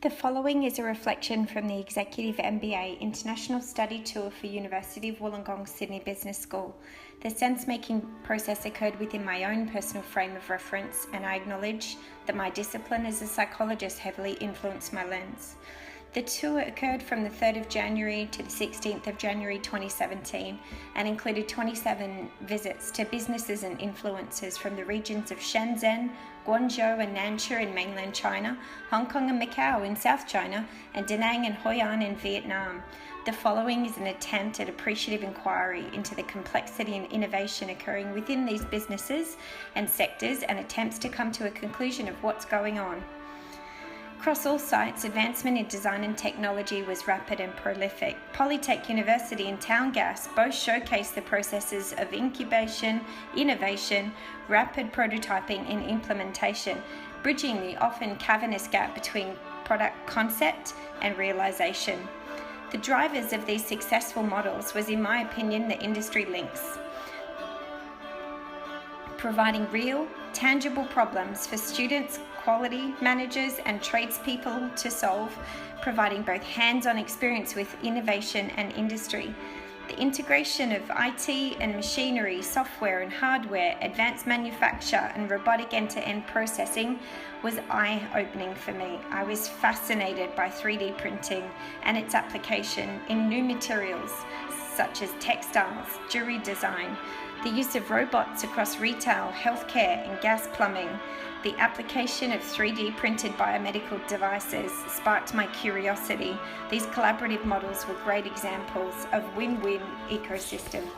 The following is a reflection from the Executive MBA International Study Tour for University of Wollongong Sydney Business School. The sense-making process occurred within my own personal frame of reference, and I acknowledge that my discipline as a psychologist heavily influenced my lens. The tour occurred from the 3rd of January to the 16th of January 2017 and included 27 visits to businesses and influencers from the regions of Shenzhen, Guangzhou and Nanchao in mainland China, Hong Kong and Macau in South China, and Da Nang and Hoi An in Vietnam. The following is an attempt at appreciative inquiry into the complexity and innovation occurring within these businesses and sectors, and attempts to come to a conclusion of what's going on. Across all sites, advancement in design and technology was rapid and prolific. Polytech University and Towngas both showcased the processes of incubation, innovation, rapid prototyping and implementation, bridging the often cavernous gap between product concept and realization. The drivers of these successful models was, in my opinion, the industry links, providing real, tangible problems for students, quality managers and tradespeople to solve, providing both hands-on experience with innovation and industry. The integration of IT and machinery, software and hardware, advanced manufacture and robotic end-to-end processing was eye-opening for me. I was fascinated by 3D printing and its application in new materials such as textiles, jewelry design, the use of robots across retail, healthcare and gas plumbing. The application of 3D printed biomedical devices sparked my curiosity. These collaborative models were great examples of win-win ecosystems.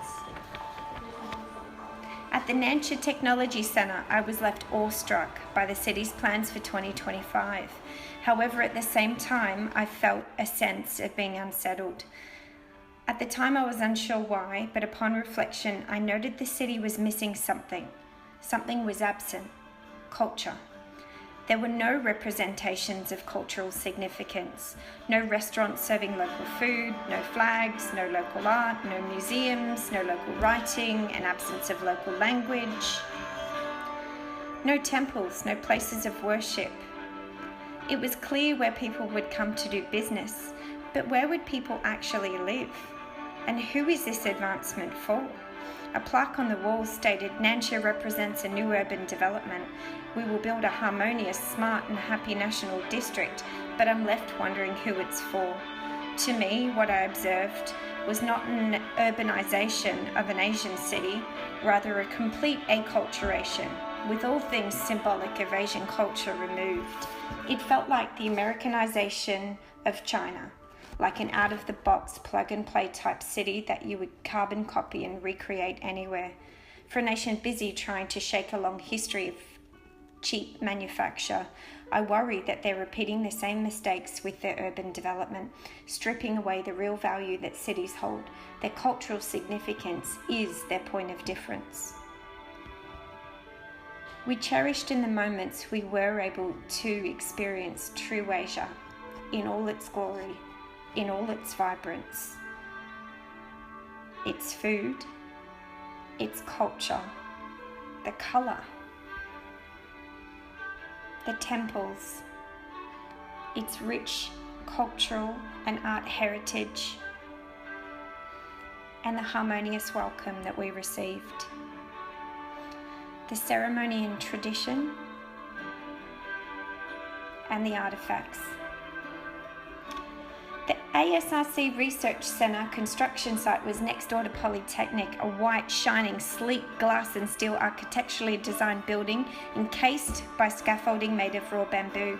At the Nanchao Technology Centre, I was left awestruck by the city's plans for 2025. However, at the same time, I felt a sense of being unsettled. At the time, I was unsure why, but upon reflection, I noted the city was missing something. Something was absent. Culture. There were no representations of cultural significance, no restaurants serving local food, no flags, no local art, no museums, no local writing, an absence of local language, no temples, no places of worship. It was clear where people would come to do business, but where would people actually live? And who is this advancement for? A plaque on the wall stated, "Nanchao represents a new urban development. We will build a harmonious, smart and happy national district," but I'm left wondering who it's for. To me, what I observed was not an urbanization of an Asian city, rather a complete acculturation, with all things symbolic of Asian culture removed. It felt like the Americanization of China, like an out-of-the-box plug-and-play type city that you would carbon copy and recreate anywhere. For a nation busy trying to shake a long history of cheap manufacture, I worry that they're repeating the same mistakes with their urban development, stripping away the real value that cities hold. Their cultural significance is their point of difference. We cherished in the moments we were able to experience true Asia in all its glory, in all its vibrance, its food, its culture, the colour, the temples, its rich cultural and art heritage, and the harmonious welcome that we received. The ceremony and tradition, and the artefacts. The ASRC Research Centre construction site was next door to Polytechnic, a white, shining, sleek glass and steel architecturally designed building encased by scaffolding made of raw bamboo.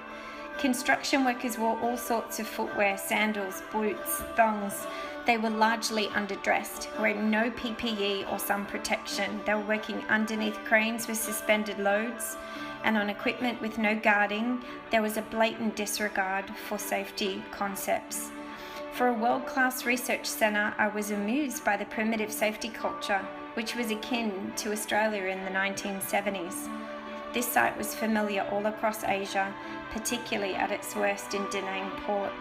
Construction workers wore all sorts of footwear, sandals, boots, thongs. They were largely underdressed, wearing no PPE or sun protection. They were working underneath cranes with suspended loads, and on equipment with no guarding. There was a blatant disregard for safety concepts. For a world-class research centre, I was amused by the primitive safety culture, which was akin to Australia in the 1970s. This site was familiar all across Asia, particularly at its worst in Da Nang port.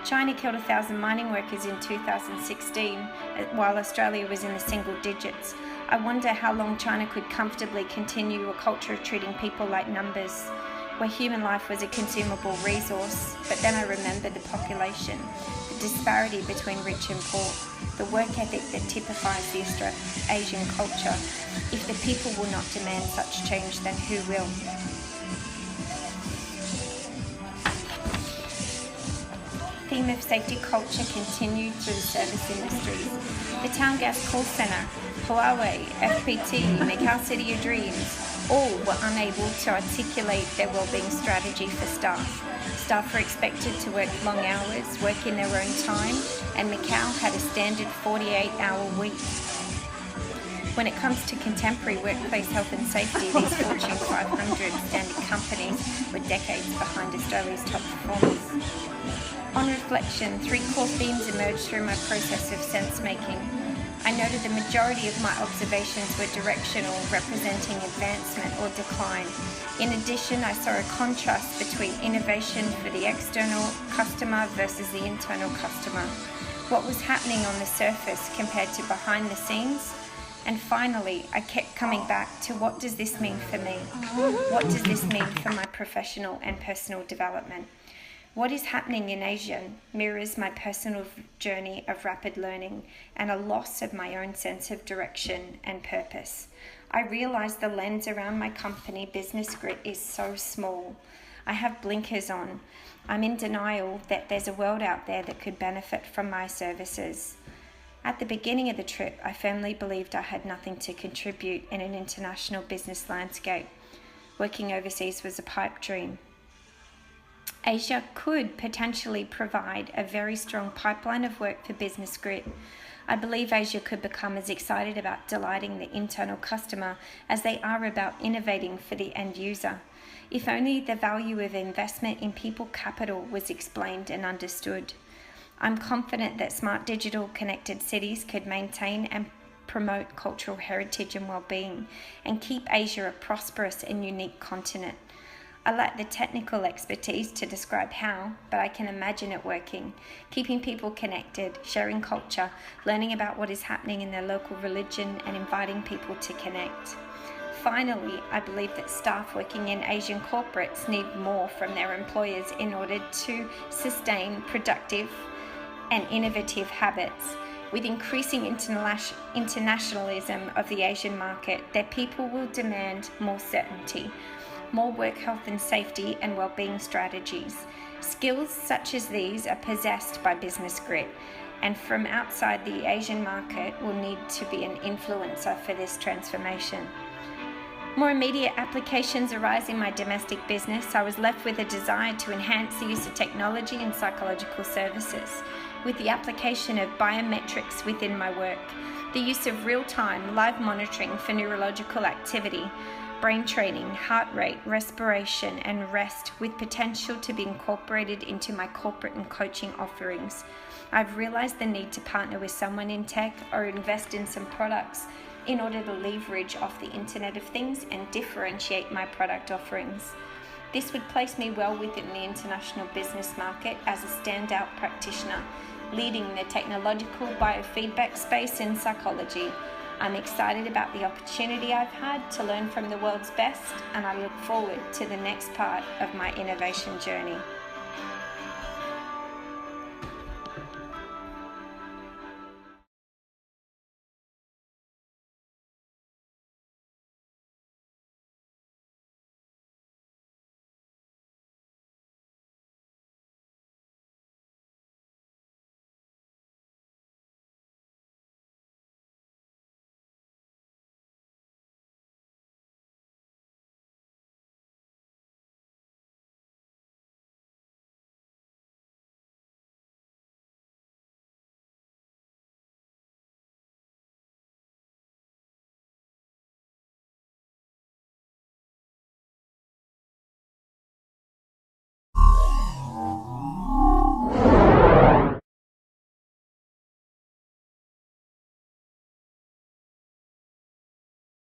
China killed 1,000 mining workers in 2016, while Australia was in the single digits. I wonder how long China could comfortably continue a culture of treating people like numbers. where human life was a consumable resource, but then I remembered the population, the disparity between rich and poor, the work ethic that typifies the Asian culture. If the people will not demand such change, then who will? Theme of safety culture continued through the service industries. The Town Gas Call Centre, Huawei, FPT, Nichole City of Dreams, all were unable to articulate their wellbeing strategy for staff. Staff were expected to work long hours, work in their own time, and Macau had a standard 48-hour week. When it comes to contemporary workplace health and safety, these Fortune 500 standard companies were decades behind Australia's top performers. On reflection, 3 core themes emerged through my process of sense-making. I noted the majority of my observations were directional, representing advancement or decline. In addition, I saw a contrast between innovation for the external customer versus the internal customer. What was happening on the surface compared to behind the scenes? And finally, I kept coming back to what does this mean for me? What does this mean for my professional and personal development? What is happening in Asia mirrors my personal journey of rapid learning and a loss of my own sense of direction and purpose. I realize the lens around my company, Business Grit, is so small. I have blinkers on. I'm in denial that there's a world out there that could benefit from my services. At the beginning of the trip, I firmly believed I had nothing to contribute in an international business landscape. Working overseas was a pipe dream. Asia could potentially provide a very strong pipeline of work for Business Grit. I believe Asia could become as excited about delighting the internal customer as they are about innovating for the end user. If only the value of investment in people capital was explained and understood. I'm confident that smart digital connected cities could maintain and promote cultural heritage and well-being and keep Asia a prosperous and unique continent. I lack the technical expertise to describe how, but I can imagine it working, keeping people connected, sharing culture, learning about what is happening in their local religion, and inviting people to connect. Finally, I believe that staff working in Asian corporates need more from their employers in order to sustain productive and innovative habits. With increasing internationalism of the Asian market, their people will demand more certainty, more work health and safety and well-being strategies. Skills such as these are possessed by Business Grit, and from outside the Asian market will need to be an influencer for this transformation. More immediate applications arise in my domestic business. I was left with a desire to enhance the use of technology and psychological services, with the application of biometrics within my work, the use of real-time live monitoring for neurological activity, brain training, heart rate, respiration, and rest, with potential to be incorporated into my corporate and coaching offerings. I've realized the need to partner with someone in tech or invest in some products in order to leverage off the Internet of Things and differentiate my product offerings. This would place me well within the international business market as a standout practitioner, leading the technological biofeedback space in psychology. I'm excited about the opportunity I've had to learn from the world's best, and I look forward to the next part of my innovation journey.